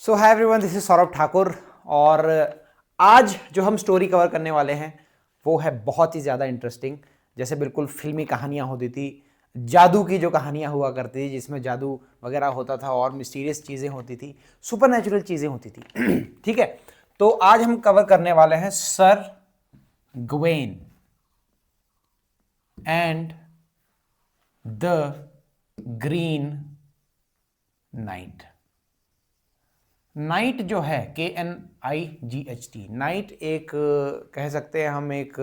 So hi everyone, this is Saurabh Thakur. और आज जो हम स्टोरी कवर करने वाले हैं वो है बहुत ही ज़्यादा इंटरेस्टिंग। जैसे बिल्कुल फिल्मी कहानियाँ होती थी, जादू की जो कहानियाँ हुआ करती थी जिसमें जादू वगैरह होता था और मिस्टीरियस चीज़ें होती थी, सुपरनैचुरल चीज़ें होती थी। ठीक है, तो आज हम कवर करने वाले हैं sir Gawain and the Green night. Night जो है KNIGHT, नाइट एक कह सकते हैं हम एक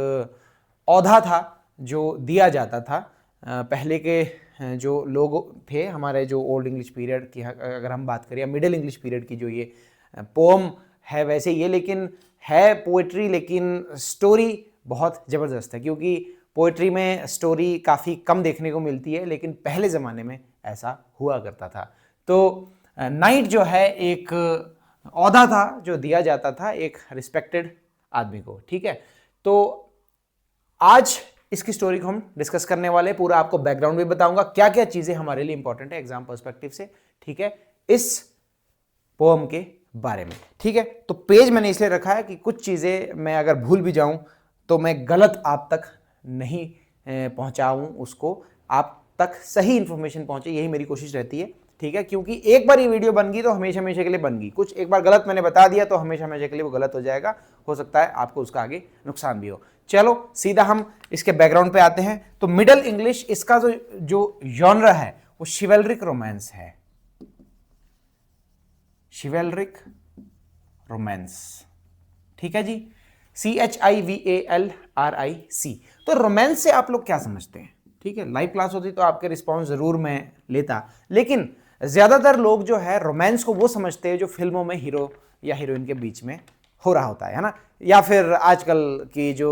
औधा था जो दिया जाता था पहले के जो लोग थे हमारे, जो ओल्ड इंग्लिश पीरियड की अगर हम बात करें या मिडिल इंग्लिश पीरियड की, जो ये पोम है वैसे ये, लेकिन है पोइट्री, लेकिन स्टोरी बहुत ज़बरदस्त है क्योंकि पोइट्री में स्टोरी काफ़ी कम देखने को मिलती है, लेकिन पहले ज़माने में ऐसा हुआ करता था। तो नाइट जो है एक औहदा था जो दिया जाता था एक रिस्पेक्टेड आदमी को। ठीक है, तो आज इसकी स्टोरी को हम डिस्कस करने वाले हैं। पूरा आपको बैकग्राउंड भी बताऊंगा, क्या क्या चीजें हमारे लिए इंपॉर्टेंट है एग्जाम पर्सपेक्टिव से। ठीक है, इस पोएम के बारे में। ठीक है, तो पेज मैंने इसलिए रखा है कि कुछ चीजें मैं अगर भूल भी जाऊं तो मैं गलत आप तक नहीं पहुंचाऊं, उसको आप तक सही इंफॉर्मेशन पहुंचे, यही मेरी कोशिश रहती है। ठीक है, क्योंकि एक बार ये वीडियो बन गई तो हमेशा हमेशा के लिए बन गई। कुछ एक बार गलत मैंने बता दिया तो हमेशा हमेशा के लिए वो गलत हो जाएगा, हो सकता है आपको उसका आगे नुकसान भी हो। चलो सीधा हम इसके बैकग्राउंड पे आते हैं। तो मिडल इंग्लिश, इसका जो जॉनर है वो शिवेलरिक रोमांस है, शिवेलरिक रोमांस। ठीक है जी, CHIVALRIC। तो रोमांस से आप लोग क्या समझते हैं? ठीक है, लाइव क्लास होती तो आपके रिस्पॉन्स जरूर मैं लेता, लेकिन ज्यादातर लोग जो है रोमांस को वो समझते हैं जो फिल्मों में हीरो या हीरोइन के बीच में हो रहा होता है ना, या फिर आजकल की जो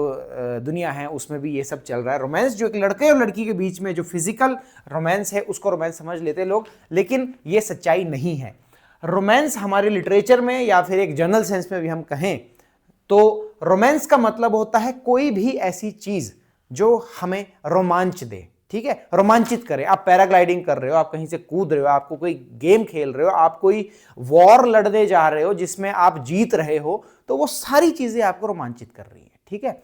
दुनिया है उसमें भी ये सब चल रहा है। रोमांस जो एक लड़के और लड़की के बीच में जो फिजिकल रोमांस है उसको रोमांस समझ लेते लोग, लेकिन ये सच्चाई नहीं है। रोमांस हमारे लिटरेचर में या फिर एक जनरल सेंस में भी हम कहें तो रोमांस का मतलब होता है कोई भी ऐसी चीज जो हमें रोमांच दे। ठीक है, रोमांचित करे। आप पैराग्लाइडिंग कर रहे हो, आप कहीं से कूद रहे हो, आपको कोई गेम खेल रहे हो, आप कोई वॉर लड़ने जा रहे हो जिसमें आप जीत रहे हो, तो वो सारी चीजें आपको रोमांचित कर रही है। ठीक है,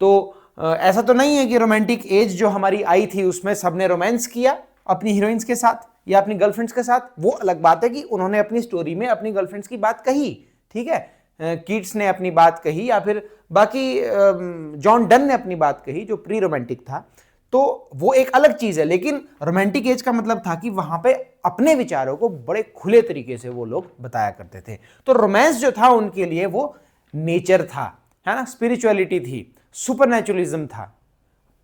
तो ऐसा तो नहीं है कि रोमांटिक एज जो हमारी आई थी उसमें सबने रोमांस किया अपनी हीरोइंस के साथ या अपनी गर्लफ्रेंड्स के साथ। वो अलग बात है कि उन्होंने अपनी स्टोरी में अपनी गर्लफ्रेंड्स की बात कही। ठीक है, कीट्स ने अपनी बात कही या फिर बाकी जॉन डन ने अपनी बात कही जो प्री रोमांटिक था, तो वो एक अलग चीज है। लेकिन रोमांटिक एज का मतलब था कि वहां पे अपने विचारों को बड़े खुले तरीके से वो लोग बताया करते थे। तो रोमांस जो था उनके लिए वो नेचर था, है ना, स्पिरिचुअलिटी थी, सुपरनेचुरलिज्म था,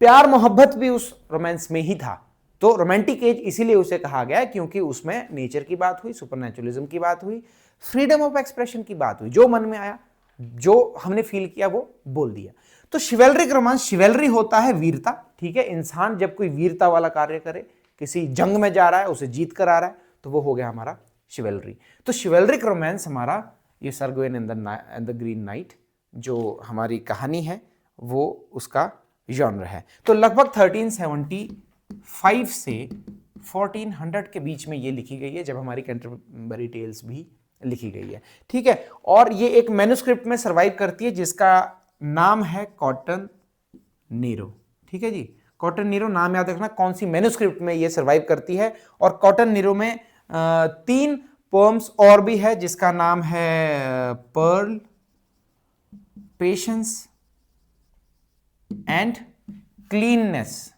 प्यार मोहब्बत भी उस रोमांस में ही था। तो रोमांटिक एज इसीलिए उसे कहा गया क्योंकि उसमें नेचर की बात हुई, सुपरनेचुरलिज्म की बात हुई, फ्रीडम ऑफ एक्सप्रेशन की बात हुई, जो मन में आया, जो हमने फील किया वो बोल दिया। तो शिवेलरिक रोमांस, शिवेलरी होता है वीरता। ठीक है, इंसान जब कोई वीरता वाला कार्य करे, किसी जंग में जा रहा है, उसे जीत कर आ रहा है, तो वो हो गया हमारा शिवेलरी। तो शिवेलरिक रोमांस हमारा ये sir Gawain and the Green night जो हमारी कहानी है वो उसका जॉनर है। तो लगभग 1375 से 1400 के बीच में ये लिखी गई है, जब हमारी कैंटरबरी टेल्स भी लिखी गई है। ठीक है, और ये एक मैन्युस्क्रिप्ट में सर्वाइव करती है जिसका नाम है कॉटन नीरो। ठीक है जी, कॉटन नीरो नाम याद रखना, कौन सी मैन्युस्क्रिप्ट में ये सर्वाइव करती है। और कॉटन नीरो में 3 पोएम्स और भी है जिसका नाम है पर्ल, पेशेंस एंड क्लीननेस।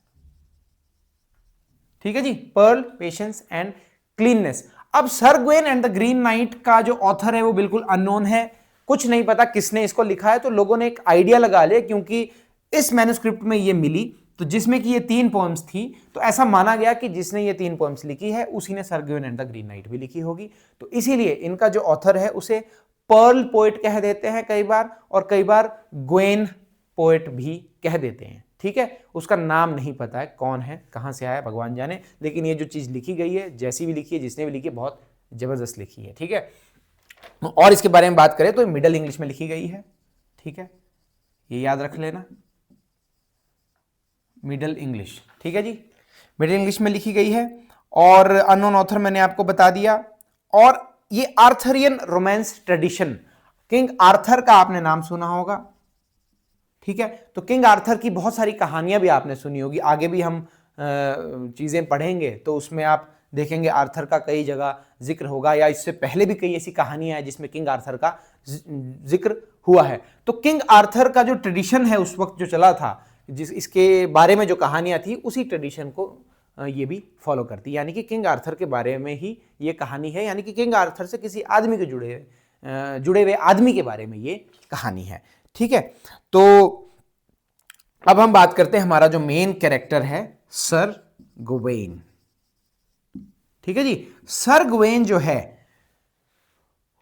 ठीक है जी, पर्ल, पेशेंस एंड क्लीननेस। अब Sir Gawain and the Green Knight का जो ऑथर है वो बिल्कुल अननोन है, कुछ नहीं पता किसने इसको लिखा है। तो लोगों ने एक आइडिया लगा लिया क्योंकि इस मैन्युस्क्रिप्ट में ये मिली, तो जिसमें कि ये 3 पोएम्स थी, तो ऐसा माना गया कि जिसने ये 3 पोएम्स लिखी है उसी ने sir Gawain and the Green night भी लिखी होगी। तो इसीलिए इनका जो ऑथर है उसे पर्ल पोएट कह देते हैं कई बार, और कई बार ग्वेन पोएट भी कह देते हैं। ठीक है, उसका नाम नहीं पता है, कौन है, कहां से आया, भगवान जाने। लेकिन ये जो चीज लिखी गई है, जैसी भी लिखी है, जिसने भी लिखी है, बहुत जबरदस्त लिखी है। ठीक है, और इसके बारे में बात करें तो मिडल इंग्लिश में लिखी गई है। ठीक है, ये याद रख लेना, मिडल इंग्लिश। ठीक है जी, मिडल इंग्लिश में लिखी गई है। और अननोन ऑथर मैंने आपको बता दिया। और ये Arthurian romance tradition, king Arthur का आपने नाम सुना होगा, ठीक है। तो किंग आर्थर की बहुत सारी कहानियां भी आपने सुनी होगी, आगे भी हम चीजें पढ़ेंगे तो उसमें आप देखेंगे आर्थर का कई जगह जिक्र होगा, या इससे पहले भी कई ऐसी कहानियां हैं जिसमें किंग आर्थर का जिक्र हुआ है। तो किंग आर्थर का जो ट्रेडिशन है उस वक्त जो चला था, जिस इसके बारे में जो कहानियां थी, उसी ट्रेडिशन को ये भी फॉलो करती है, यानी कि किंग आर्थर के बारे में ही ये कहानी है, यानी कि किंग आर्थर से किसी आदमी के जुड़े हुए आदमी के बारे में ये कहानी है, ठीक है। तो अब हम बात करते हैं हमारा जो मेन कैरेक्टर है सर गवेन, ठीक है जी। सर गवेन जो है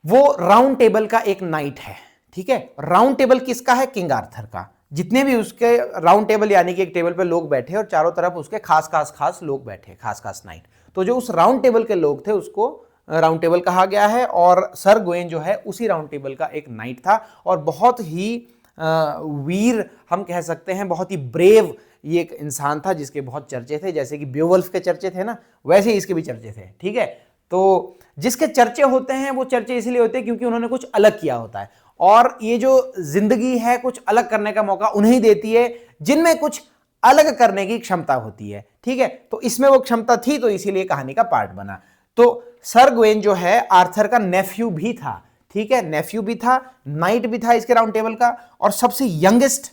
वो राउंड टेबल का एक नाइट है, ठीक है। राउंड टेबल किसका है? किंग आर्थर का। जितने भी उसके राउंड टेबल यानी कि एक टेबल पे लोग बैठे और चारों तरफ उसके खास लोग बैठे, खास नाइट, तो जो उस राउंड टेबल के लोग थे उसको राउंड टेबल कहा गया है, और सर गवेन जो है उसी राउंड टेबल का एक नाइट था, और बहुत ही वीर हम कह सकते हैं, बहुत ही ब्रेव ये एक इंसान था जिसके बहुत चर्चे थे, जैसे कि बेवुल्फ के चर्चे थे ना, वैसे ही इसके भी चर्चे थे, ठीक है। तो जिसके चर्चे होते हैं वो चर्चे इसलिए होते हैं क्योंकि उन्होंने कुछ अलग किया होता है, और ये जो जिंदगी है कुछ अलग करने का मौका उन्हें देती है जिनमें कुछ अलग करने की क्षमता होती है, ठीक है। तो इसमें वो क्षमता थी, तो इसीलिए कहानी का पार्ट बना। तो सर गवेन जो है आर्थर का नेफ्यू भी था, ठीक है, नेफ्यू भी था, नाइट भी था इसके राउंड टेबल का, और सबसे यंगेस्ट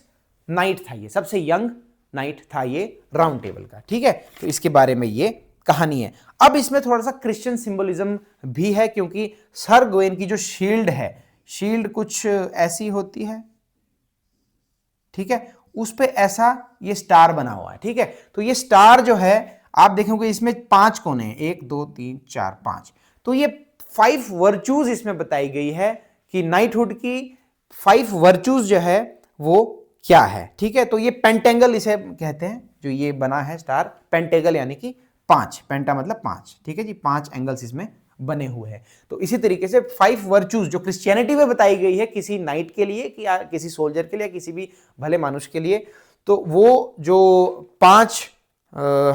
नाइट था ये, सबसे यंग नाइट था ये राउंड टेबल का, ठीक है। तो इसके बारे में ये कहानी है। अब इसमें थोड़ा सा क्रिश्चियन सिंबलिज्म भी है, क्योंकि सर गवेन की जो शील्ड है, शील्ड कुछ ऐसी होती है, ठीक है, उस पे ऐसा ये स्टार बना हुआ है, ठीक है। तो ये स्टार जो है आप देखोगे इसमें 5 कोने हैं, 1 2 3 4 5, तो ये 5 वर्चूज इसमें बताई गई है कि नाइटहुड की 5 वर्चूज जो है वो क्या है, ठीक है। तो ये पेंटेंगल इसे कहते हैं, जो ये बना है स्टार, पेंटेगल यानी कि 5, पेंटा मतलब 5, ठीक है जी, 5 एंगल्स इसमें बने हुए हैं। तो इसी तरीके से 5 वर्चूज जो क्रिश्चियनिटी में बताई गई है किसी नाइट के लिए, कि या किसी सोल्जर के लिए, या किसी भी भले मानुष के लिए, तो वो जो 5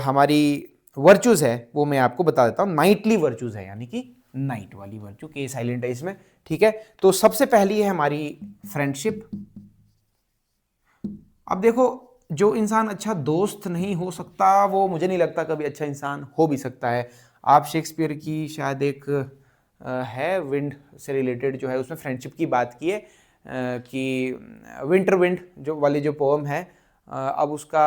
हमारी वर्चूज है वो मैं आपको बता देता हूं। नाइटली वर्चूज है, यानी कि नाइट वाली वर्चू, के साइलेंट है इसमें, ठीक है। तो सबसे पहली है हमारी फ्रेंडशिप। अब देखो, जो इंसान अच्छा दोस्त नहीं हो सकता वो मुझे नहीं लगता कभी अच्छा इंसान हो भी सकता है। आप शेक्सपियर की शायद एक है विंड से रिलेटेड जो है उसमें फ्रेंडशिप की बात की है, कि विंटर विंड जो वाली जो पोएम है, अब उसका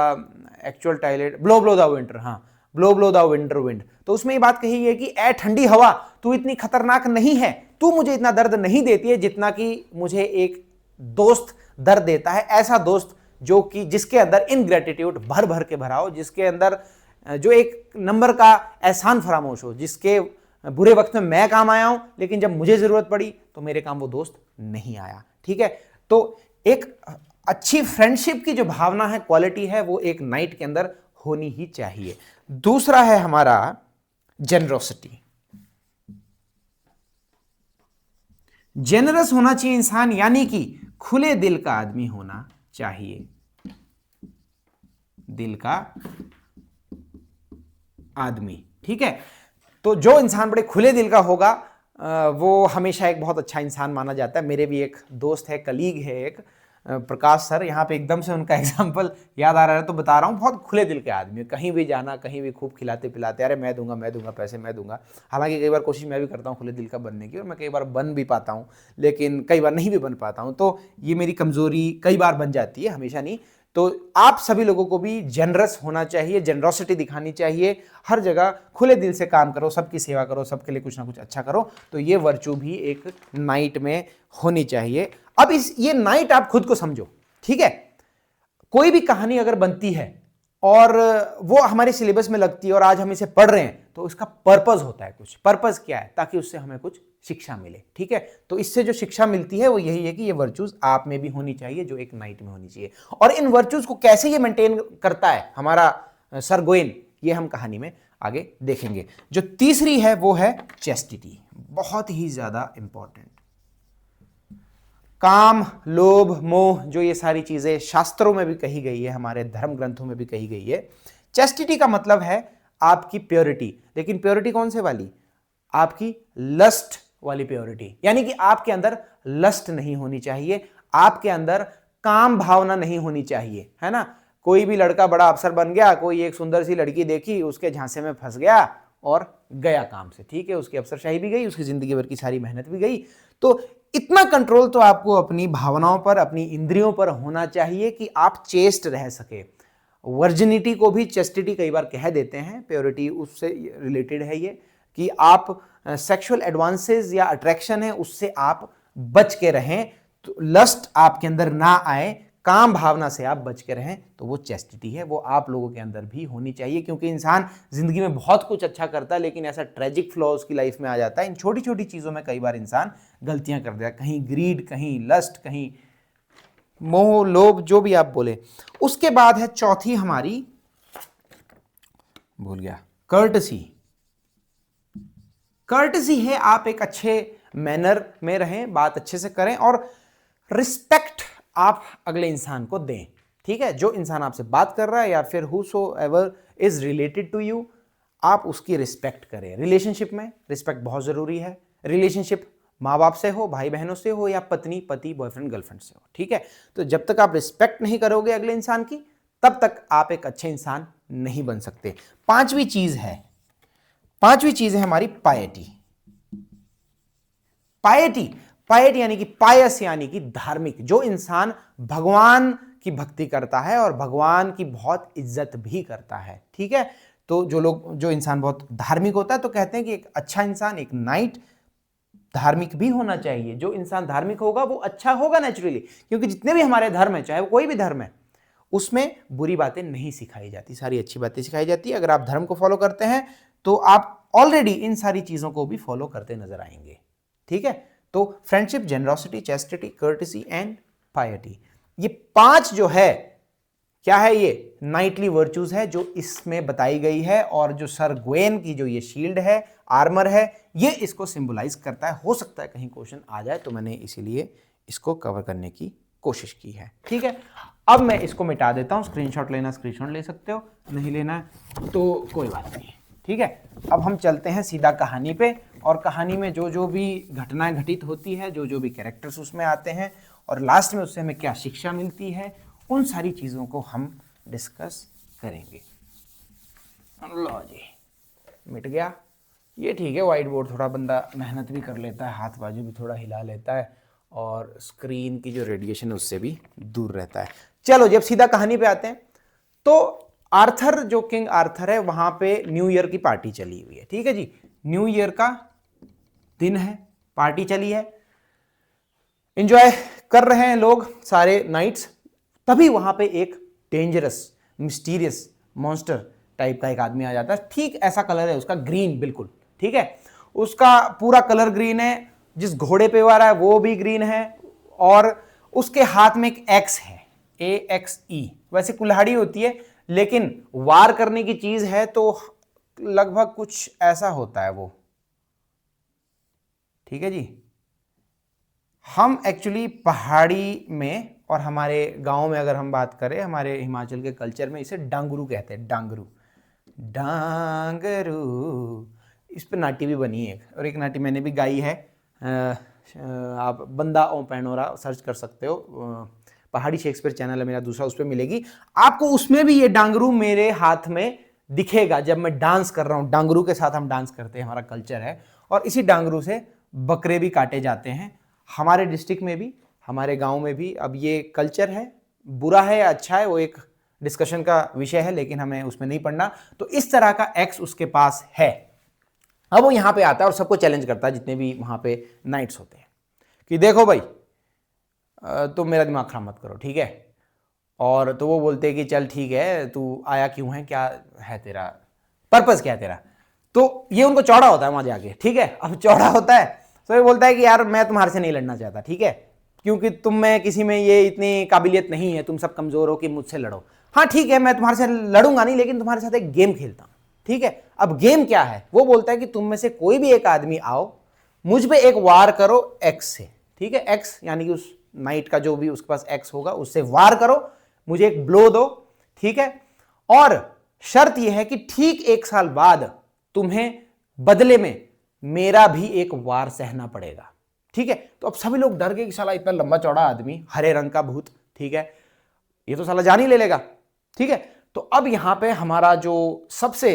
actual title blow blow the winter, हाँ, blow blow the winter wind. तो उसमें ये बात कही है कि ए ठंडी हवा, तू इतनी खतरनाक नहीं है, तू मुझे इतना दर्द नहीं देती है जितना कि मुझे एक दोस्त दर्द देता है, ऐसा दोस्त जो कि जिसके अंदर इनग्रेटिट्यूड भर भर के भरा हो, जिसके अंदर जो एक नंबर का एहसान फरामोश हो, जिसके बुरे वक्त में मैं काम आया हूं लेकिन जब मुझे जरूरत पड़ी तो मेरे काम वो दोस्त नहीं आया, ठीक है। तो एक अच्छी फ्रेंडशिप की जो भावना है, क्वालिटी है, वो एक नाइट के अंदर होनी ही चाहिए। दूसरा है हमारा जेनरोसिटी। जेनरस होना चाहिए इंसान, यानी कि खुले दिल का आदमी होना चाहिए, दिल का आदमी, ठीक है। तो जो इंसान बड़े खुले दिल का होगा वो हमेशा एक बहुत अच्छा इंसान माना जाता है। मेरे भी एक दोस्त है, कलीग है एक, प्रकाश सर, यहाँ पे एकदम से उनका एग्जांपल याद आ रहा है तो बता रहा हूँ। बहुत खुले दिल के आदमी, कहीं भी जाना, कहीं भी खूब खिलाते पिलाते, अरे मैं दूंगा पैसे मैं दूंगा। हालांकि कई बार कोशिश मैं भी करता हूँ खुले दिल का बनने की, और मैं कई बार बन भी पाता हूँ, लेकिन कई बार नहीं भी बन पाता हूँ। तो ये मेरी कमजोरी कई बार बन जाती है, हमेशा नहीं। तो आप सभी लोगों को भी जेनरस होना चाहिए, जेनरोसिटी दिखानी चाहिए, हर जगह खुले दिल से काम करो, सबकी सेवा करो, सबके लिए कुछ ना कुछ अच्छा करो। तो ये वर्चू भी एक नाइट में होनी चाहिए। अब ये नाइट आप खुद को समझो, ठीक है। कोई भी कहानी अगर बनती है और वो हमारे सिलेबस में लगती है और आज हम इसे पढ़ रहे हैं, तो इसका पर्पस होता है कुछ। पर्पस क्या है? ताकि उससे हमें कुछ शिक्षा मिले, ठीक है। तो इससे जो शिक्षा मिलती है वो यही है कि ये वर्चूज आप में भी होनी चाहिए, जो एक नाइट में होनी चाहिए। और इन वर्चूज को कैसे ये मेंटेन करता है हमारा सर गवेन, ये हम कहानी में आगे देखेंगे। जो तीसरी है वो है चेस्टिटी, बहुत ही ज्यादा इंपॉर्टेंट। काम, लोभ, मोह, जो ये सारी चीजें शास्त्रों में भी कही गई है, हमारे धर्म ग्रंथों में भी कही गई है। चेस्टिटी का मतलब है आपकी प्योरिटी, लेकिन प्योरिटी कौन से वाली? आपकी लस्ट वाली प्योरिटी, यानी कि आपके अंदर लस्ट नहीं होनी चाहिए, आपके अंदर काम भावना नहीं होनी चाहिए, है ना। कोई भी लड़का बड़ा अफसर बन गया, कोई एक सुंदर सी लड़की देखी, उसके झांसे में फंस गया और गया काम से, ठीक है, उसकी अफसरशाही भी गई, उसकी जिंदगी भर की सारी मेहनत भी गई। तो इतना कंट्रोल तो आपको अपनी भावनाओं पर, अपनी इंद्रियों पर होना चाहिए कि आप चेस्ट रह सके। वर्जिनिटी को भी चेस्टिटी कई बार कह देते हैं, प्योरिटी उससे रिलेटेड है ये, कि आप सेक्सुअल एडवांसेस या अट्रैक्शन है उससे आप बच के रहें, तो लस्ट आपके अंदर ना आए, काम भावना से आप बच के रहें, तो वो चेस्टिटी है, वो आप लोगों के अंदर भी होनी चाहिए। क्योंकि इंसान जिंदगी में बहुत कुछ अच्छा करता है, लेकिन ऐसा ट्रेजिक फ्लॉ उसकी लाइफ में आ जाता है, इन छोटी छोटी चीजों में कई बार इंसान गलतियां कर देता है, कहीं ग्रीड, कहीं लस्ट, कहीं मोह, लोभ, जो भी आप बोले। उसके बाद है चौथी हमारी, भूल गया, कर्टसी। कर्टसी है आप एक अच्छे मैनर में रहें, बात अच्छे से करें और रिस्पेक्ट आप अगले इंसान को दें, ठीक है। जो इंसान आपसे बात कर रहा है या फिर whosoever is related to you, आप उसकी रिस्पेक्ट करें। रिलेशनशिप में रिस्पेक्ट बहुत जरूरी है, रिलेशनशिप माँ बाप से हो, भाई बहनों से हो, या पत्नी पति, बॉयफ्रेंड गर्लफ्रेंड से हो, ठीक है। तो जब तक आप रिस्पेक्ट नहीं करोगे अगले इंसान की, तब तक आप एक अच्छे इंसान नहीं बन सकते। पांचवी चीज है हमारी पायटी। पायटी यानी कि पायस, यानी कि धार्मिक। जो इंसान भगवान की भक्ति करता है और भगवान की बहुत इज्जत भी करता है, ठीक है। तो जो इंसान बहुत धार्मिक होता है, तो कहते हैं कि एक अच्छा इंसान, एक नाइट धार्मिक भी होना चाहिए। जो इंसान धार्मिक होगा वो अच्छा होगा नेचुरली, क्योंकि जितने भी हमारे धर्म है, चाहे वो कोई भी धर्म है, उसमें बुरी बातें नहीं सिखाई जाती, सारी अच्छी बातें सिखाई जाती है। अगर आप धर्म को फॉलो करते हैं तो आप ऑलरेडी इन सारी चीजों को भी फॉलो करते नजर आएंगे, ठीक है। तो friendship, generosity, chastity, courtesy and piety, ये 5 जो है, क्या है, ये नाइटली वर्च्यूज है जो इसमें बताई गई है। और जो सर ग्वेन की जो ये शील्ड है, आर्मर है, ये इसको सिंबलाइज करता है। हो सकता है कहीं क्वेश्चन आ जाए, तो मैंने इसीलिए इसको कवर करने की कोशिश की है, ठीक है। अब मैं इसको मिटा देता हूं, स्क्रीनशॉट लेना स्क्रीनशॉट ले सकते हो, नहीं लेना है तो कोई बात नहीं, ठीक है। अब हम चलते हैं सीधा कहानी पे, और कहानी में जो जो भी घटनाएं घटित होती है, जो जो भी कैरेक्टर्स उसमें आते हैं, और लास्ट में उससे हमें क्या शिक्षा मिलती है, उन सारी चीज़ों को हम डिस्कस करेंगे। लो जी, मिट गया ये, ठीक है। व्हाइट बोर्ड थोड़ा बंदा मेहनत भी कर लेता है, हाथ बाजू भी थोड़ा हिला लेता है, और स्क्रीन की जो रेडिएशन उससे भी दूर रहता है। चलो जब सीधा कहानी पे आते हैं, तो आर्थर, जो किंग आर्थर है, वहां पे न्यू ईयर की पार्टी चली हुई है, ठीक है जी। न्यू ईयर का दिन है, पार्टी चली है, एंजॉय कर रहे हैं लोग सारे नाइट्स। तभी वहां पे एक डेंजरस, मिस्टीरियस मॉन्स्टर टाइप का एक आदमी आ जाता है। ठीक ऐसा कलर है उसका, ग्रीन बिल्कुल, ठीक है। उसका पूरा कलर ग्रीन है, जिस घोड़े पे आ रहा है वो भी ग्रीन है, और उसके हाथ में एक एक्स है, AXE। वैसे कुल्हाड़ी होती है, लेकिन वार करने की चीज है, तो लगभग कुछ ऐसा होता है वो, ठीक है जी। हम एक्चुअली पहाड़ी में और हमारे गांव में अगर हम बात करें, हमारे हिमाचल के कल्चर में इसे डांगरू कहते हैं, डांगरू, डांगरू। इस पर नाटी भी बनी है, और एक नाटी मैंने भी गाई है, आप बंदा ओ पैनोरा सर्च कर सकते हो, पहाड़ी शेक्सपियर चैनल है मेरा दूसरा, उस पर मिलेगी आपको। उसमें भी ये डांगरू मेरे हाथ में दिखेगा जब मैं डांस कर रहा हूँ। डांगरू के साथ हम डांस करते हैं, हमारा कल्चर है, और इसी डांगरू से बकरे भी काटे जाते हैं हमारे डिस्ट्रिक्ट में भी, हमारे गांव में भी। अब ये कल्चर है, बुरा है या अच्छा है वो एक डिस्कशन का विषय है, लेकिन हमें उसमें नहीं पढ़ना। तो इस तरह का एक्स उसके पास है। अब वो यहां पे आता है और सबको चैलेंज करता है, जितने भी वहां पे नाइट्स होते हैं, कि देखो भाई तुम मेरा दिमाग खराब मत करो, ठीक है। और तो वो बोलते हैं कि चल ठीक है, तू आया क्यों है, क्या है तेरा पर्पस, क्या है तेरा। तो ये उनको चौड़ा होता है वहां जाके, ठीक है। अब चौड़ा होता है तो ये बोलता है कि यार मैं तुम्हारे से नहीं लड़ना चाहता, ठीक है, क्योंकि तुम में किसी में ये इतनी काबिलियत नहीं है, तुम सब कमजोर हो कि मुझसे लड़ो। हाँ ठीक है, मैं तुम्हारे से लड़ूंगा नहीं, लेकिन तुम्हारे साथ एक गेम खेलता हूं, ठीक है। अब गेम क्या है, वो बोलता है कि तुम में से कोई भी एक आदमी आओ, मुझ पे एक वार करो एक्स से, ठीक है। एक्स यानी कि उस नाइट का जो भी उसके पास एक्स होगा, उससे वार करो, मुझे एक ब्लो दो, ठीक है। और शर्त यह है कि ठीक 1 साल बाद तुम्हें बदले में मेरा भी एक वार सहना पड़ेगा। ठीक है, तो अब सभी लोग डर गए कि साला इतना लंबा चौड़ा आदमी, हरे रंग का भूत, ठीक है, ये तो साला जान ही ले लेगा। ठीक है, तो अब यहां पे हमारा जो सबसे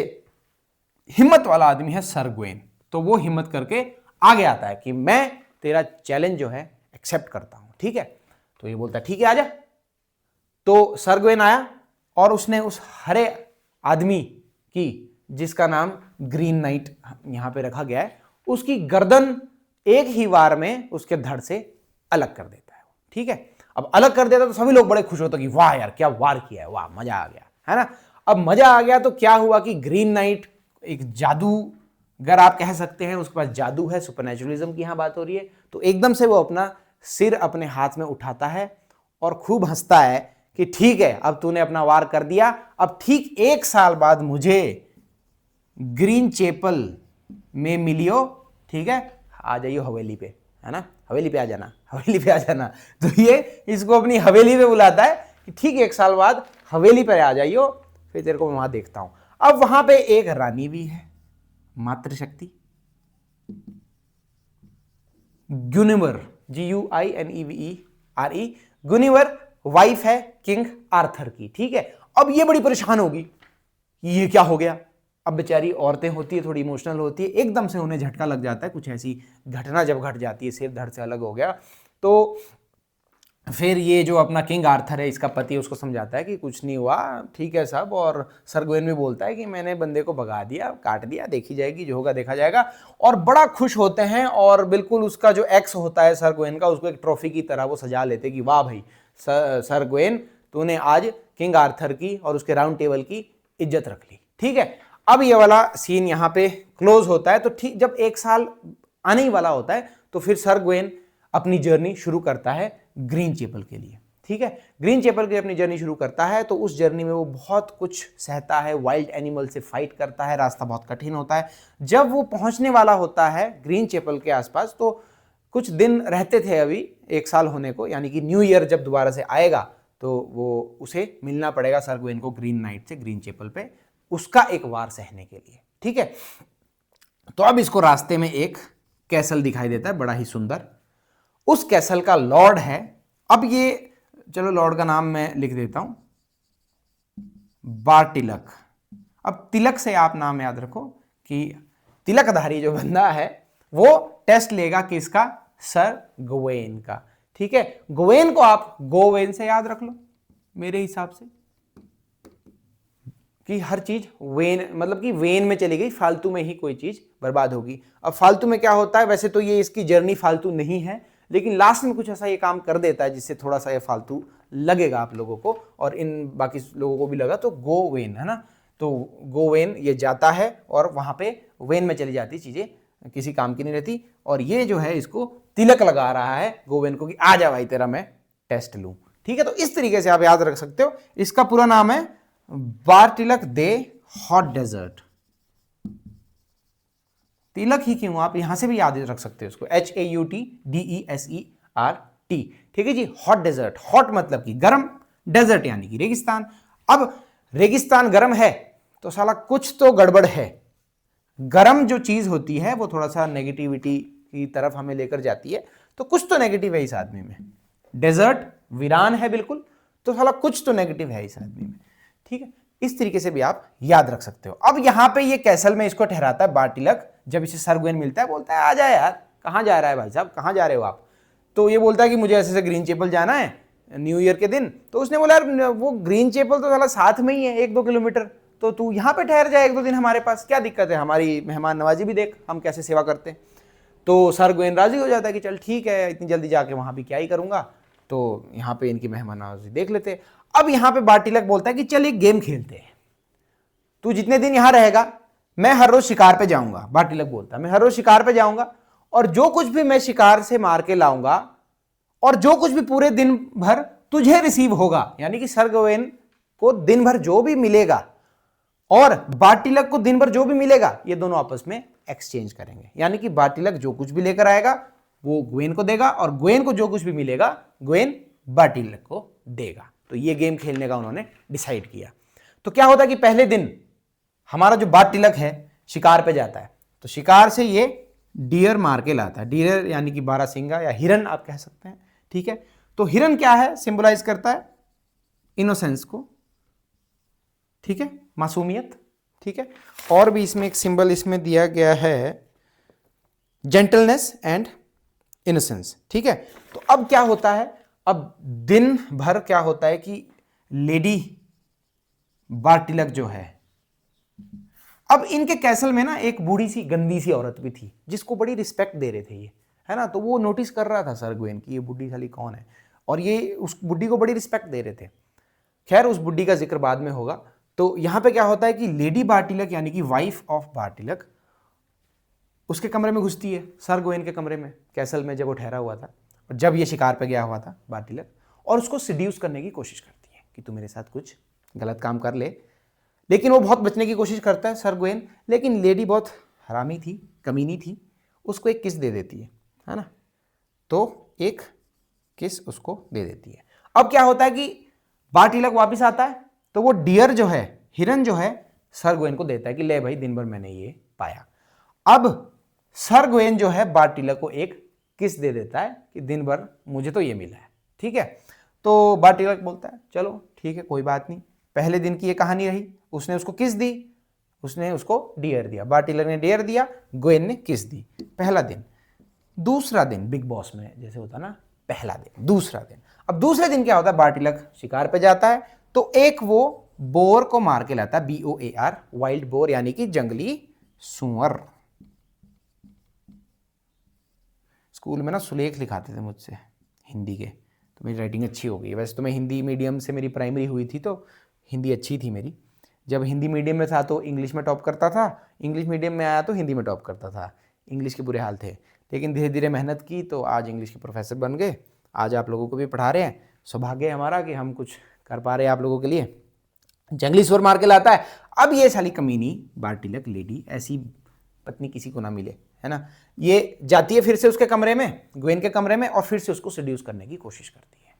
हिम्मत वाला आदमी है सर ग्वेन, तो वो हिम्मत करके आगे आता है कि मैं तेरा चैलेंज जो है एक्सेप्ट करता हूं। ठीक है, तो ये बोलता है ठीक है आजा। तो सर ग्वेन आया और उसने उस हरे आदमी की, जिसका नाम ग्रीन नाइट यहां पे रखा गया है, उसकी गर्दन एक ही वार में उसके धड़ से अलग कर देता है। ठीक है, अब अलग कर देता तो सभी लोग बड़े खुश होते कि वाह यार क्या वार किया है, वाह मजा आ गया, है ना। अब मजा आ गया तो क्या हुआ कि ग्रीन नाइट एक जादूगर आप कह सकते हैं, उसके पास जादू है, सुपरनेचुरलिज्म की यहां बात हो रही है, तो एकदम से वो अपना सिर अपने हाथ में उठाता है और खूब हंसता है कि ठीक है अब तूने अपना वार कर दिया, अब ठीक 1 साल बाद मुझे ग्रीन चैपल में मिलियो। ठीक है, आ जाइयो हवेली पे, है ना, हवेली पे आ जाना, हवेली पे आ जाना। तो ये इसको अपनी हवेली पे बुलाता है कि ठीक 1 साल बाद हवेली पे आ जाइयो, फिर तेरे को मैं वहां देखता हूं। अब वहां पे एक रानी भी है, मातृशक्ति, गुनिवर, GUINEVERE, गुनिवर वाइफ है किंग आर्थर की। ठीक है, अब ये बड़ी परेशान होगी, ये क्या हो गया। अब बेचारी औरतें होती है, थोड़ी इमोशनल होती है, एकदम से उन्हें झटका लग जाता है, कुछ ऐसी घटना जब घट जाती है, सिर धड़ से अलग हो गया। तो फिर ये जो अपना किंग आर्थर है, इसका पति, उसको समझाता है कि कुछ नहीं हुआ, ठीक है सब। और सर ग्वेन भी बोलता है कि मैंने बंदे को भगा दिया, काट दिया, देखी जाएगी, जो होगा देखा जाएगा। और बड़ा खुश होते हैं और बिल्कुल उसका जो एक्स होता है सर ग्वेन का, उसको एक ट्रॉफी की तरह वो सजा लेते कि वाह भाई सर ग्वेन, तूने आज किंग आर्थर की और उसके राउंड टेबल की इज्जत रख ली। ठीक है, अब ये वाला सीन यहाँ पे क्लोज होता है। तो ठीक जब 1 साल आने ही वाला होता है तो फिर सर ग्वेन अपनी जर्नी शुरू करता है ग्रीन चैपल के लिए। ठीक है, ग्रीन चैपल की अपनी जर्नी शुरू करता है। तो उस जर्नी में वो बहुत कुछ सहता है, वाइल्ड एनिमल से फाइट करता है, रास्ता बहुत कठिन होता है। जब वो पहुंचने वाला होता है ग्रीन चैपल के आसपास, तो कुछ दिन रहते थे अभी 1 साल होने को, यानी कि न्यू ईयर जब दोबारा से आएगा तो वो उसे मिलना पड़ेगा सर ग्वेन को ग्रीन नाइट से, ग्रीन चैपल पे, उसका एक वार सहने के लिए। ठीक है, तो अब इसको रास्ते में एक कैसल दिखाई देता है, बड़ा ही सुंदर। उस कैसल का लॉर्ड है, अब ये चलो लॉर्ड का नाम मैं लिख देता हूं, बारटिलक। अब तिलक से आप नाम याद रखो कि तिलकधारी जो बंदा है वो टेस्ट लेगा किसका, सर ग्वेन का। ठीक है, ग्वेन को आप गोवेन से याद रख लो मेरे हिसाब से, कि हर चीज वेन, मतलब कि वेन में चली गई, फालतू में ही कोई चीज बर्बाद होगी। अब फालतू में क्या होता है, वैसे तो ये इसकी जर्नी फालतू नहीं है, लेकिन लास्ट में कुछ ऐसा ये काम कर देता है जिससे थोड़ा सा ये फालतू लगेगा आप लोगों को, और इन बाकी लोगों को भी लगा। तो गो वेन है ना, तो गो वेन ये जाता है और वहां पे वेन में चली जाती चीजें, किसी काम की नहीं रहती। और ये जो है इसको तिलक लगा रहा है गोवेन को कि आ जा भाई तेरा मैं टेस्ट लूं। ठीक है, तो इस तरीके से आप याद रख सकते हो। इसका पूरा नाम है बारटिलक दे हॉट डेजर्ट। तिलक ही क्यों, आप यहां से भी याद रख सकते हो उसको, HAUTDESERT। ठीक है जी, हॉट डेजर्ट, हॉट मतलब कि गर्म, डेजर्ट यानी कि रेगिस्तान। अब रेगिस्तान गर्म है तो साला कुछ तो गड़बड़ है। गर्म जो चीज होती है वो थोड़ा सा नेगेटिविटी की तरफ हमें लेकर जाती है, तो कुछ तो नेगेटिव है इस आदमी में। डेजर्ट वीरान है बिल्कुल, तो साला कुछ तो नेगेटिव है इस आदमी में। ठीक है, इस तरीके से भी आप याद रख सकते हो। अब यहां पे ये कैसल में इसको ठहराता है बारटिलक, जब इसे सर ग्वेन मिलता है, बोलता है आ जा यार, कहां जा रहा है भाई साहब, कहां जा रहे हो आप। तो ये बोलता है कि मुझे ऐसे से ग्रीन चैपल जाना है न्यू ईयर के दिन। तो उसने बोला यार वो ग्रीन चैपल तो साला साथ में ही है 1-2 किलोमीटर, तो तू यहाँ पे ठहर जाए 1-2 दिन हमारे पास, क्या दिक्कत है, हमारी मेहमान नवाजी भी देख हम कैसे सेवा करते हैं। तो सर ग्वेन राजी हो जाता है कि चल ठीक है, इतनी जल्दी जाके वहां भी क्या ही करूंगा, तो यहाँ पे इनकी मेहमान नवाजी देख लेते। अब यहाँ पे बारटिलक बोलता है कि चल एक गेम खेलते हैं, तू जितने दिन यहां रहेगा मैं हर रोज शिकार पे जाऊंगा। बारटिलक बोलता है मैं हर रोज शिकार पे जाऊंगा, और जो कुछ भी मैं शिकार से मार के लाऊंगा और जो कुछ भी पूरे दिन भर तुझे रिसीव होगा, यानी कि सर ग्वेन को दिन भर जो भी मिलेगा और बारटिलक को दिन भर जो भी मिलेगा, ये दोनों आपस में एक्सचेंज करेंगे। यानी कि बारटिलक जो कुछ भी लेकर आएगा वो ग्वेन को देगा, और ग्वेन को जो कुछ भी मिलेगा ग्वेन बारटिलक को देगा। तो ये गेम खेलने का उन्होंने डिसाइड किया। तो क्या होता है कि पहले दिन हमारा जो बारटिलक है शिकार पे जाता है, तो शिकार से ये डियर मार के लाता है। डियर यानी कि बारहसिंगा या हिरन आप कह सकते हैं, ठीक है। तो हिरन क्या है, सिंबलाइज करता है इनोसेंस को, ठीक है, मासूमियत, ठीक है। और भी इसमें एक सिंबल इसमें दिया गया है जेंटलनेस एंड इनोसेंस, ठीक है। तो अब क्या होता है, अब दिन भर क्या होता है कि लेडी बार्टिलक जो है, अब इनके कैसल में ना एक बूढ़ी सी गंदी सी औरत भी थी जिसको बड़ी रिस्पेक्ट दे रहे थे ये, है ना। तो वो नोटिस कर रहा था सर ग्वेन की ये बुढ़ी साली कौन है, और ये उस बुढ़ी को बड़ी रिस्पेक्ट दे रहे थे। खैर उस बुढ़ी का जिक्र बाद में होगा। तो यहां पे क्या होता है कि लेडी बार्टिलक यानी कि वाइफ ऑफ बार्टिलक उसके कमरे में घुसती है, सर ग्वेन के कमरे में, कैसल में, जब वो ठहरा हुआ था और जब ये शिकार पे गया हुआ था बार्टिलक, और उसको सिड्यूस करने की कोशिश करती है कि तू मेरे साथ कुछ गलत काम कर ले। लेकिन वो बहुत बचने की कोशिश करता है सर ग्वेन, लेकिन लेडी बहुत हरामी थी, कमीनी थी, उसको एक किस दे देती है ना। तो एक किस उसको दे देती है। अब क्या होता है कि बार्टिलक वापस आता है तो वो डियर जो है, हिरन जो है, सर ग्वेन को देता है कि ले भाई दिन भर मैंने ये पाया। अब सर ग्वेन जो है बार्टिलक को एक किस दे देता है कि दिन भर मुझे तो ये मिला है, ठीक है। तो बार्टिलक बोलता है चलो ठीक है कोई बात नहीं, पहले दिन की ये कहानी रही, उसने उसको किस दी, उसने उसको डियर दिया, बार्टिलक ने डियर दिया, ग्वेन ने किस दी, पहला दिन। दूसरा दिन बिग बॉस में जैसे होता ना, पहला दिन, दूसरा दिन। अब दूसरे दिन क्या होता है, बार्टिलक शिकार पे जाता है तो एक वो बोर को मार के लाता है, BOAR, वाइल्ड बोर यानी कि जंगली सुअर। स्कूल में ना सुलेख लिखाते थे मुझसे हिंदी के, तो मेरी राइटिंग अच्छी हो गई। वैसे तो मैं हिंदी मीडियम से मेरी प्राइमरी हुई थी तो हिंदी अच्छी थी मेरी। जब हिंदी मीडियम में था तो इंग्लिश में टॉप करता था, इंग्लिश मीडियम में आया तो हिंदी में टॉप करता था। इंग्लिश के बुरे हाल थे, लेकिन धीरे धीरे मेहनत की तो आज इंग्लिश के प्रोफेसर बन गए, आज आप लोगों को भी पढ़ा रहे हैं। सौभाग्य है हमारा कि हम कुछ कर पा रहे हैं आप लोगों के लिए। जंगली सुअर मार के लाता है। अब ये साली कमीनी बार्टिलक लेडी, ऐसी पत्नी किसी को ना मिले, है ना, ये जाती है फिर से उसके कमरे में, ग्वेन के कमरे में, और फिर से उसको सेड्यूस करने की कोशिश करती है।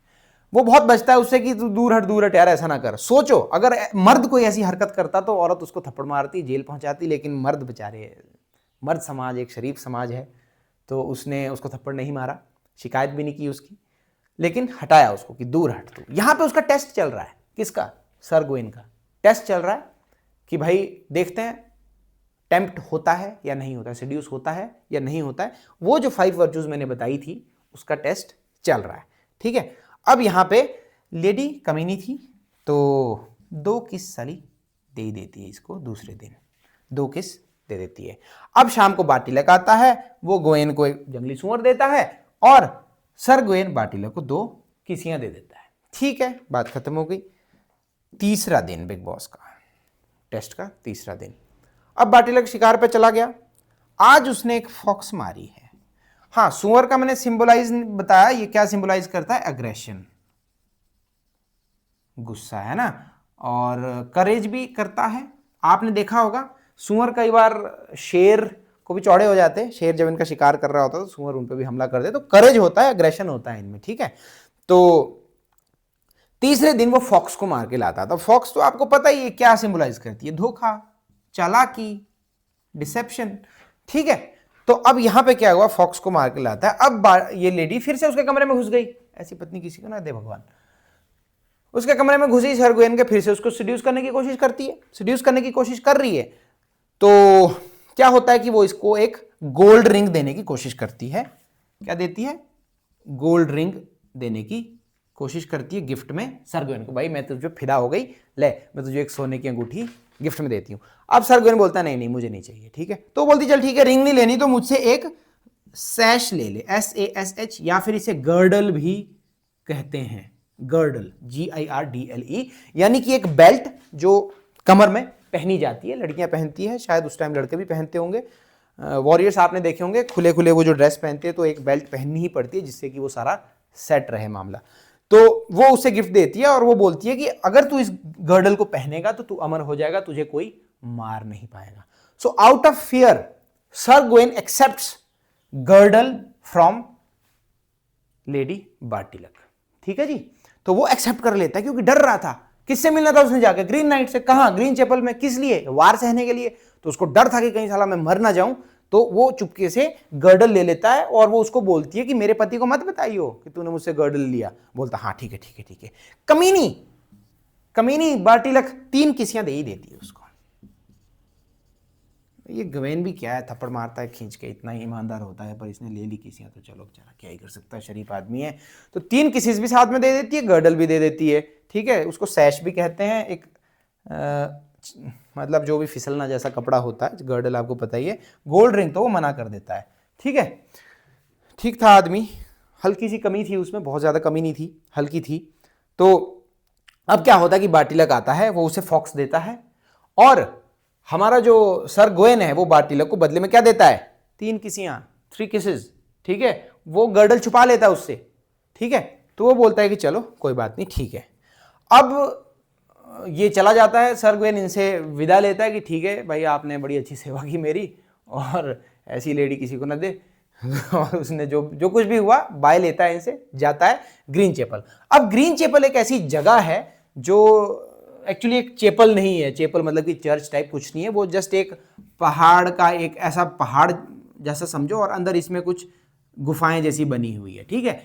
वो बहुत बचता है उससे कि तू दूर हट यार, ऐसा ना कर। सोचो अगर मर्द कोई ऐसी हरकत करता तो औरत उसको थप्पड़ मारती, जेल पहुंचाती, लेकिन मर्द बेचारे, मर्द समाज एक शरीफ समाज है, तो उसने उसको थप्पड़ नहीं मारा, शिकायत भी नहीं की उसकी, लेकिन हटाया उसको कि दूर हट तू। यहां पे उसका टेस्ट चल रहा है, किसका, सर ग्वेन का टेस्ट चल रहा है कि भाई देखते हैं टेम्प्ट होता है या नहीं होता है, सेड्यूस होता है या नहीं होता है। वो जो 5 वर्चूज मैंने बताई थी उसका टेस्ट चल रहा है, ठीक है। अब यहां पे लेडी कमीनी थी तो 2 किस साली दे ही देती है इसको, दूसरे दिन 2 किस दे देती है। अब शाम को बार्टिलक आता है, वो ग्वेन को एक जंगली सुअर देता है और सर ग्वेन बार्टिलक को 2 किसियां दे देता है, ठीक है, बात खत्म हो गई। तीसरा दिन बिग बॉस का टेस्ट का तीसरा दिन। अब बार्टिलक शिकार पे चला गया, आज उसने एक फॉक्स मारी है। हाँ, सुअर का मैंने सिंबलाइज बताया, ये क्या सिंबलाइज करता है, एग्रेशन, गुस्सा, है ना, और करेज भी करता है। आपने देखा होगा सुअर कई बार शेर को भी चौड़े हो जाते हैं, शेर जब इनका शिकार कर रहा होता है तो सुअर उन पे भी हमला कर दे, तो करेज होता है, एग्रेशन होता है इनमें, ठीक है। तो तीसरे दिन वो फॉक्स को मार के लाता था। फॉक्स तो आपको पता ही है क्या सिंबलाइज करती है, धोखा, चालाकी, डिसेप्शन, ठीक है। तो अब यहां पे क्या हुआ, फॉक्स को मार के लाता है। अब ये लेडी फिर से उसके कमरे में घुस गई, ऐसी पत्नी किसी को ना दे भगवान। उसके कमरे में घुसी सर ग्वेन के, फिर से उसको सेड्यूस करने की कोशिश करती है, सेड्यूस करने की कोशिश कर रही है। तो क्या होता है कि वो इसको एक गोल्ड रिंग देने की कोशिश करती है। क्या देती है, गोल्ड रिंग देने की कोशिश करती है गिफ्ट में सर ग्वेन को, भाई मैं तुझे फिदा हो गई, ले मैं तुझे एक सोने की अंगूठी गिफ्ट में देती हूँ। अब सर ग्वेन बोलता है नहीं नहीं मुझे नहीं चाहिए, ठीक है। तो बोलती चल ठीक है, रिंग नहीं लेनी तो मुझसे एक सैश ले ले, SASH, या फिर इसे गर्डल भी कहते हैं, गर्डल, GIRDLE, यानी कि एक बेल्ट जो कमर में पहनी जाती है, लड़कियां पहनती है, शायद उस टाइम लड़के भी पहनते होंगे। वॉरियर्स आपने देखे होंगे खुले खुले वो जो ड्रेस पहनते हैं, तो एक बेल्ट पहननी ही पड़ती है जिससे कि वो सारा सेट रहे मामला। तो वो उसे गिफ्ट देती है और वो बोलती है कि अगर तू इस गर्डल को पहनेगा तो तू अमर हो जाएगा, तुझे कोई मार नहीं पाएगा। So out of fear sir Gawain accepts girdle from lady Bertilak, ठीक है जी। तो वो एक्सेप्ट कर लेता है क्योंकि डर रहा था। किससे मिलना था उसने जाकर, ग्रीन नाइट से। कहां, ग्रीन चैपल में, किस लिए, वार सहने के लिए। तो उसको डर था कि कहीं साला मैं मर ना जाऊं, तो वो चुपके से गर्डल ले लेता है और वो उसको बोलती है कि मेरे पति को मत बताइयो कि तूने मुझसे गर्डल लिया। बोलता हाँ ठीक है ठीक है ठीक है। कमीनी कमीनी बार्टिलक 3 किसियां दे ही देती है उसको। ये गवेन भी क्या है, थप्पड़ मारता है खींच के, इतना ही ईमानदार होता है, पर इसने ले ली किसियां तो चलो बेचारा क्या ही कर सकता है, शरीफ आदमी है। तो 3 किसीज भी साथ में दे देती है, गर्डल भी दे देती है, ठीक है। उसको सैश भी कहते हैं, एक मतलब जो भी फिसलना जैसा कपड़ा होता है, गर्डल आपको पता ही है। गोल्ड रिंग तो वो मना कर देता है, ठीक है। ठीक था आदमी, हल्की सी कमी थी उसमें, बहुत ज़्यादा कमी नहीं थी, हल्की थी। तो अब क्या होता है कि बार्टिलक आता है, वो उसे फॉक्स देता है और हमारा जो सर गोएन है वो बार्टिलक को बदले में क्या देता है, 3 किसियां, 3 किसेस, ठीक है। वो गर्डल छुपा लेता है उससे, ठीक है। तो वो बोलता है कि चलो कोई बात नहीं, ठीक है। अब ये चला जाता है, सर गोएन इनसे विदा लेता है कि ठीक है भाई आपने बड़ी अच्छी सेवा की मेरी, और ऐसी लेडी किसी को न दे। और उसने जो कुछ भी हुआ बाय लेता है इनसे, जाता है ग्रीन चैपल। अब ग्रीन चैपल एक ऐसी जगह है जो एक्चुअली एक चैपल नहीं है, चैपल मतलब कि चर्च टाइप कुछ नहीं है, वो जस्ट एक पहाड़ का, एक ऐसा पहाड़ जैसा समझो, और अंदर इसमें कुछ गुफाएं जैसी बनी हुई है, ठीक है।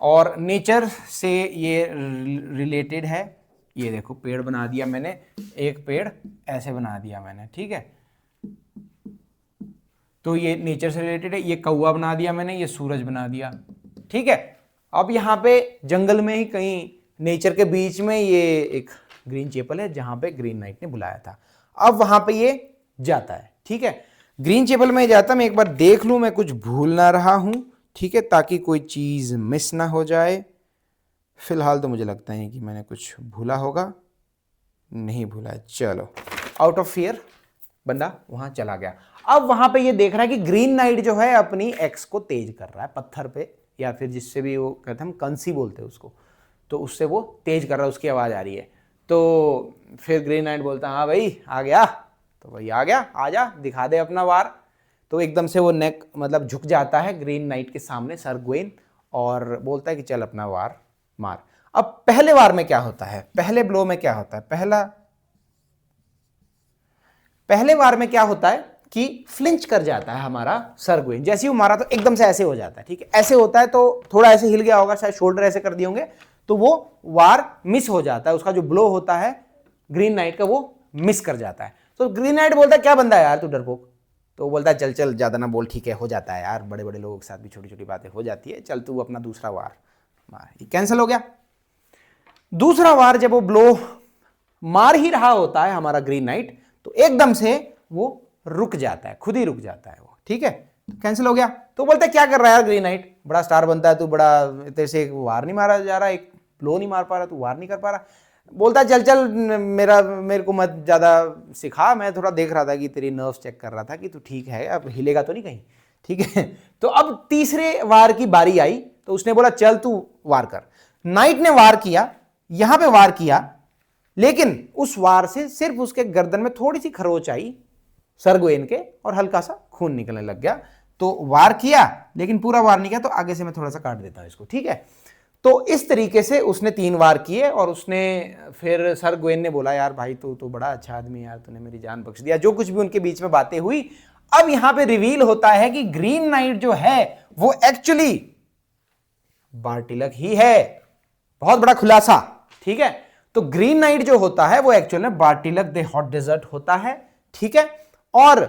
और नेचर से ये रिलेटेड है। ये देखो पेड़ बना दिया मैंने, एक पेड़ ऐसे बना दिया मैंने, ठीक है। तो ये नेचर से रिलेटेड है। ये कौवा बना दिया मैंने, ये सूरज बना दिया, ठीक है। अब यहाँ पे जंगल में ही कहीं नेचर के बीच में ये एक ग्रीन चैपल है जहां पे ग्रीन नाइट ने बुलाया था। अब वहां पे ये जाता है, ठीक है। ग्रीन चैपल में जाता, मैं एक बार देख लूं मैं कुछ भूल ना रहा हूं, ठीक है, ताकि कोई चीज मिस ना हो जाए। फिलहाल तो मुझे लगता है कि मैंने कुछ भूला होगा, नहीं भूला है। चलो, आउट ऑफ फियर बंदा वहां चला गया। अब वहां पे ये देख रहा है कि ग्रीन नाइट जो है अपनी एक्स को तेज कर रहा है पत्थर पे, या फिर जिससे भी वो कहते हैं, हम कंसी बोलते हैं उसको, तो उससे वो तेज कर रहा है, उसकी आवाज आ रही है। तो फिर ग्रीन नाइट बोलता है हाँ भाई आ गया, तो भाई आ गया, आजा दिखा दे अपना वार। तो एकदम से वो नेक मतलब झुक जाता है ग्रीन नाइट के सामने, सर ग्वेन, और बोलता है कि चल अपना वार मार। अब पहले वार में क्या होता है, पहले ब्लो में क्या होता है, पहले वार में क्या होता है कि फ्लिंच कर जाता है हमारा सर ग्वेन। जैसे ही वो मारा तो एकदम से ऐसे हो जाता है, ठीक है। ऐसे होता है तो थोड़ा ऐसे हिल गया होगा, शायद शोल्डर ऐसे कर दिए होंगे, तो वो वार मिस हो जाता है, उसका जो ब्लो होता है ग्रीन नाइट का वो मिस कर जाता है। तो ग्रीन नाइट बोलता है क्या बंदा है यार तू डरपोक। तो वो बोलता है चल चल ज्यादा ना बोल, ठीक है हो जाता है यार, बड़े बड़े लोगों के साथ भी छोटी छोटी बातें हो जाती है, चल तू अपना दूसरा वार मार। ये कैंसिल हो गया। दूसरा वार जब वो ब्लो मार ही रहा होता है हमारा ग्रीन नाइट, तो एकदम से वो रुक जाता है, खुद ही रुक जाता है वो, ठीक है, कैंसिल हो गया। तो बोलता है क्या कर रहा है यार ग्रीन नाइट, बड़ा स्टार बनता है तू, बड़ा तेरे से एक वार नहीं मारा जा रहा, एक ब्लो नहीं मार पा रहा, तू वार नहीं कर पा रहा। बोलता है चल चल मेरे को मत ज़्यादा सिखा, मैं थोड़ा देख रहा था कि तेरी नर्व्स चेक कर रहा था कि तू ठीक है, अब हिलेगा तो नहीं कहीं, ठीक है। तो अब तीसरे वार की बारी आई, तो उसने बोला चल तू वार कर। नाइट ने वार किया, यहां पे वार किया, लेकिन उस वार से सिर्फ उसके गर्दन में थोड़ी सी खरोच आई सर ग्वेन के, और हल्का सा खून निकलने लग गया। तो वार किया लेकिन पूरा वार नहीं किया, तो आगे से मैं थोड़ा सा काट देता हूं इसको, ठीक है। तो इस तरीके से उसने 3 वार किए, और उसने फिर सर ग्वेन ने बोला यार भाई तू तो बड़ा अच्छा आदमी यार, तूने मेरी जान बख्श दिया, जो कुछ भी उनके बीच में बातें हुई। अब यहां पे रिवील होता है कि ग्रीन नाइट जो है वो एक्चुअली बार्टिलक ही है। बहुत बड़ा खुलासा, ठीक है। तो ग्रीन नाइट जो होता है वो एक्चुअल में बार्टिलक द हॉट डेजर्ट होता है, ठीक है। और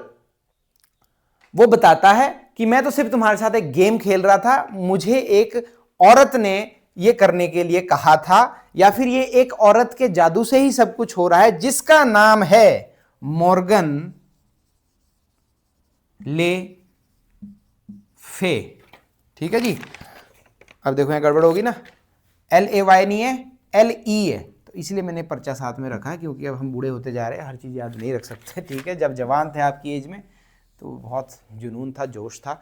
वो बताता है कि मैं तो सिर्फ तुम्हारे साथ एक गेम खेल रहा था, मुझे एक औरत ने ये करने के लिए कहा था, या फिर ये एक औरत के जादू से ही सब कुछ हो रहा है, जिसका नाम है मॉर्गन ले फे, ठीक है जी। अब देखो यहां गड़बड़ होगी ना, LAY नहीं है, LE है, तो इसलिए मैंने पर्चा साथ में रखा है, क्योंकि अब हम बूढ़े होते जा रहे हैं, हर चीज़ याद नहीं रख सकते, ठीक है। जब जवान थे आपकी एज में तो बहुत जुनून था, जोश था,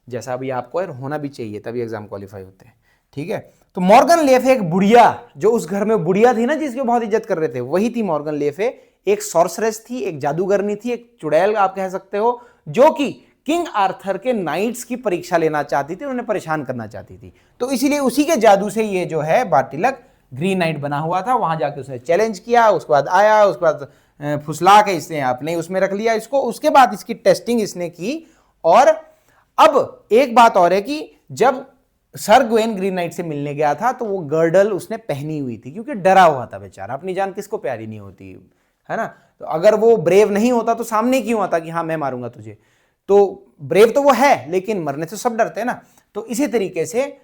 जैसा अभी आपको है, होना भी चाहिए, तभी एग्जाम क्वालिफाई होते हैं, ठीक है। तो मॉर्गन ले फे एक बुढ़िया, जो उस घर में बुढ़िया थी ना जिसकी बहुत इज्जत कर रहे थे, वही थी मॉर्गन ले फे। एक सॉर्सरेस थी, एक जादूगरनी थी, एक चुड़ैल आप कह सकते हो, जो कि किंग आर्थर के नाइट्स की परीक्षा लेना चाहती थी, उन्हें परेशान करना चाहती थी। तो इसीलिए उसी के जादू से ये जो है बार्टिलक ग्रीन नाइट बना हुआ था। वहां जाके उसने चैलेंज किया, उसके बाद आया, उसके बाद फुसला के इसने आपने उसमें रख लिया इसको, उसके बाद इसकी टेस्टिंग इसने की, और अब एक बात और है कि जब सर ग्वेन ग्रीन नाइट से मिलने गया था तो वो गर्डल उसने पहनी हुई थी क्योंकि डरा हुआ था बेचारा, अपनी जान किसको प्यारी नहीं होती है ना। तो अगर वो ब्रेव नहीं होता तो सामने क्यों आता कि हाँ मैं मारूंगा तुझे। तो ब्रेव तो वो है लेकिन मरने से सब डरते हैं ना। तो इसी तरीके से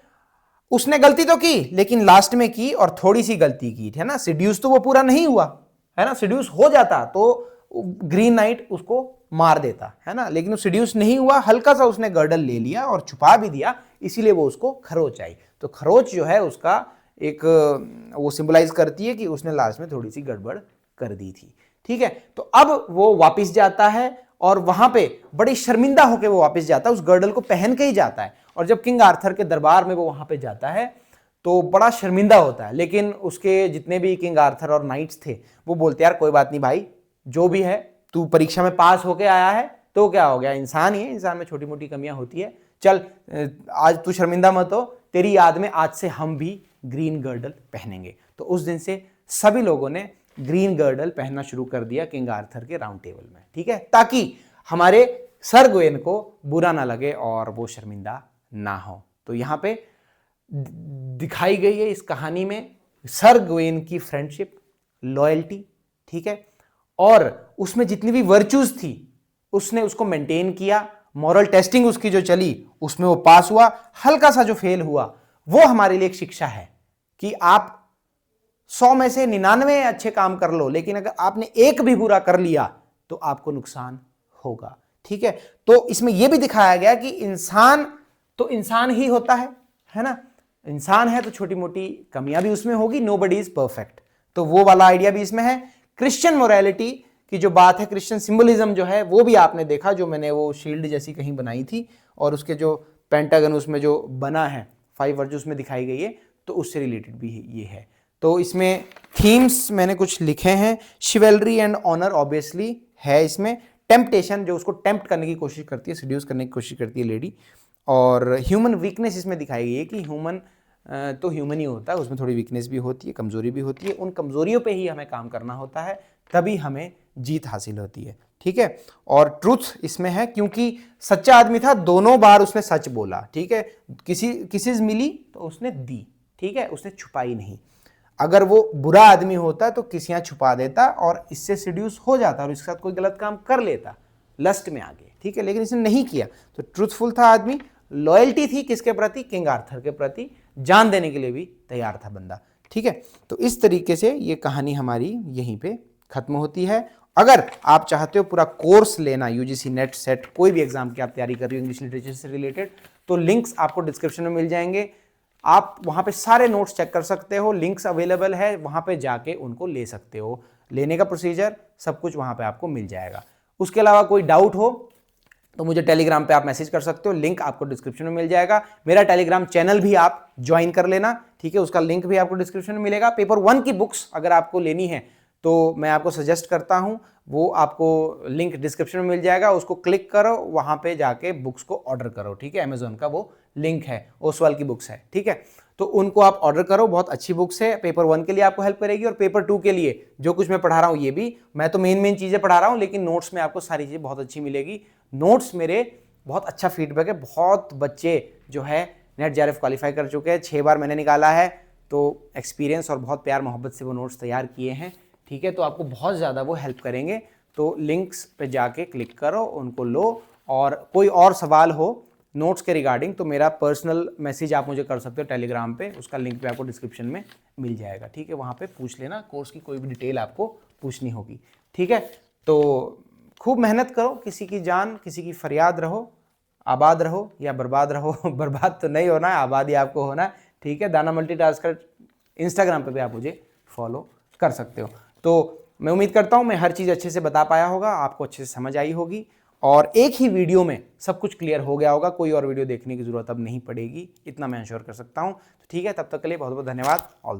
उसने गलती तो की लेकिन लास्ट में की और थोड़ी सी गलती की है ना। सिड्यूस तो वो पूरा नहीं हुआ है ना, सिड्यूस हो जाता तो ग्रीन नाइट उसको मार देता है ना, लेकिन वो सिड्यूस नहीं हुआ, हल्का सा उसने गर्डल ले लिया और छुपा भी दिया, इसीलिए वो उसको खरोच आई। तो खरोच जो है उसका एक वो सिंबलाइज करती है कि उसने लास्ट में थोड़ी सी गड़बड़ कर दी थी। ठीक है, तो अब वो वापस जाता है और वहां पे बड़ी शर्मिंदा होकर वो वापस जाता है, उस गर्डल को पहन के ही जाता है। और जब किंग आर्थर के दरबार में वो वहां पे जाता है तो बड़ा शर्मिंदा होता है, लेकिन उसके जितने भी किंग आर्थर और नाइट्स थे वो बोलते यार कोई बात नहीं भाई, जो भी है तू परीक्षा में पास होके आया है तो क्या हो गया, इंसान ही है, इंसान में छोटी मोटी कमियां होती है, चल आज तू शर्मिंदा मत हो, तेरी याद में आज से हम भी ग्रीन गर्डल पहनेंगे। तो उस दिन से सभी लोगों ने ग्रीन गर्डल पहनना शुरू कर दिया किंग आर्थर के राउंड टेबल में। ठीक है, ताकि हमारे सर ग्वेन को बुरा ना लगे और वो शर्मिंदा ना हो। तो यहां पे दिखाई गई है इस कहानी में सर ग्वेन की फ्रेंडशिप, लॉयल्टी, ठीक है, और उसमें जितनी भी वर्च्यूज थी उसने उसको मेंटेन किया। मॉरल टेस्टिंग उसकी जो चली उसमें वो पास हुआ, हल्का सा जो फेल हुआ वो हमारे लिए एक शिक्षा है कि आप 100 में से 99 अच्छे काम कर लो, लेकिन अगर आपने एक भी बुरा कर लिया तो आपको नुकसान होगा। ठीक है, तो इसमें यह भी दिखाया गया कि इंसान तो इंसान ही होता है ना, इंसान है तो छोटी मोटी कमियां भी उसमें होगी, नोबडी इज परफेक्ट। तो वो वाला आइडिया भी इसमें है। क्रिश्चियन मोरालिटी की जो बात है, क्रिश्चियन सिंबलिज्म जो है वो भी आपने देखा, जो मैंने वो शील्ड जैसी कहीं बनाई थी और उसके जो पेंटागन उसमें जो बना है 5 वर्चूज में दिखाई गई है, तो उससे रिलेटेड भी ये है। तो इसमें थीम्स मैंने कुछ लिखे हैं, शिवेलरी एंड ऑनर ऑब्वियसली है इसमें, टेम्पटेशन जो उसको टेम्प्ट करने की कोशिश करती है, सिड्यूस करने की कोशिश करती है लेडी, और ह्यूमन वीकनेस इसमें दिखाई गई है कि ह्यूमन तो ह्यूमन ही होता है, उसमें थोड़ी वीकनेस भी होती है, कमजोरी भी होती है, उन कमजोरियों पे ही हमें काम करना होता है, तभी हमें जीत हासिल होती है। ठीक है, और ट्रूथ इसमें है क्योंकि सच्चा आदमी था, दोनों बार उसने सच बोला। ठीक है, किसी मिली तो उसने दी, ठीक है, उसने छुपाई नहीं। अगर वो बुरा आदमी होता तो किसियां छुपा देता और इससे सिड्यूस हो जाता और इसके साथ कोई गलत काम कर लेता लस्ट में आगे। ठीक है, लेकिन इसने नहीं किया, तो ट्रूथफुल था आदमी, लॉयल्टी थी किसके प्रति, किंग आर्थर के प्रति, जान देने के लिए भी तैयार था बंदा। ठीक है, तो इस तरीके से ये कहानी हमारी यहीं पे खत्म होती है। अगर आप चाहते हो पूरा कोर्स लेना, यूजीसी नेट सेट कोई भी एग्जाम की आप तैयारी कर रही हो इंग्लिश लिटरेचर से रिलेटेड, तो लिंक्स आपको डिस्क्रिप्शन में मिल जाएंगे, आप वहां पे सारे नोट्स चेक कर सकते हो, लिंक्स अवेलेबल है, वहां पे जाके उनको ले सकते हो, लेने का प्रोसीजर सब कुछ वहां पे आपको मिल जाएगा। उसके अलावा कोई डाउट हो तो मुझे टेलीग्राम पे आप मैसेज कर सकते हो, लिंक आपको डिस्क्रिप्शन में मिल जाएगा। मेरा टेलीग्राम चैनल भी आप ज्वाइन कर लेना, ठीक है, उसका लिंक भी आपको डिस्क्रिप्शन में मिलेगा। पेपर 1 की बुक्स अगर आपको लेनी है तो मैं आपको सजेस्ट करता हूं, वो आपको लिंक डिस्क्रिप्शन में मिल जाएगा, उसको क्लिक करो, वहां पे जाके बुक्स को ऑर्डर करो। ठीक है, अमेजोन का वो लिंक है, ओसवाल की बुक्स है, ठीक है, तो उनको आप ऑर्डर करो, बहुत अच्छी बुक्स है, पेपर 1 के लिए आपको हेल्प करेगी और पेपर 2 के लिए जो कुछ मैं पढ़ा रहा हूँ, ये भी मैं तो मेन चीजें पढ़ा रहा हूँ, लेकिन नोट्स में आपको सारी चीजें बहुत अच्छी मिलेगी। नोट्स मेरे बहुत अच्छा फीडबैक है, बहुत बच्चे जो है नेट जेआरएफ क्वालिफाई कर चुके हैं, 6 बार मैंने निकाला है, तो एक्सपीरियंस और बहुत प्यार मोहब्बत से वो नोट्स तैयार किए हैं। ठीक है, तो आपको बहुत ज़्यादा वो हेल्प करेंगे। तो लिंक्स पे जाके क्लिक करो, उनको लो, और कोई और सवाल हो नोट्स के रिगार्डिंग तो मेरा पर्सनल मैसेज आप मुझे कर सकते हो टेलीग्राम पे, उसका लिंक भी आपको डिस्क्रिप्शन में मिल जाएगा। ठीक है, वहाँ पे पूछ लेना, कोर्स की कोई भी डिटेल आपको पूछनी होगी। ठीक है, तो खूब मेहनत करो, किसी की जान किसी की फरियाद रहो, आबाद रहो या बर्बाद रहो बर्बाद तो नहीं होना है, आबाद ही आपको होना है। ठीक है, दाना मल्टीटास्कर इंस्टाग्राम पे भी आप मुझे फॉलो कर सकते हो। तो मैं उम्मीद करता हूँ मैं हर चीज़ अच्छे से बता पाया होगा, आपको अच्छे से समझ आई होगी और एक ही वीडियो में सब कुछ क्लियर हो गया होगा, कोई और वीडियो देखने की जरूरत अब नहीं पड़ेगी, इतना मैं इंश्योर कर सकता हूँ। तो ठीक है, तब तक के लिए बहुत बहुत धन्यवाद, ऑल द बेस्ट।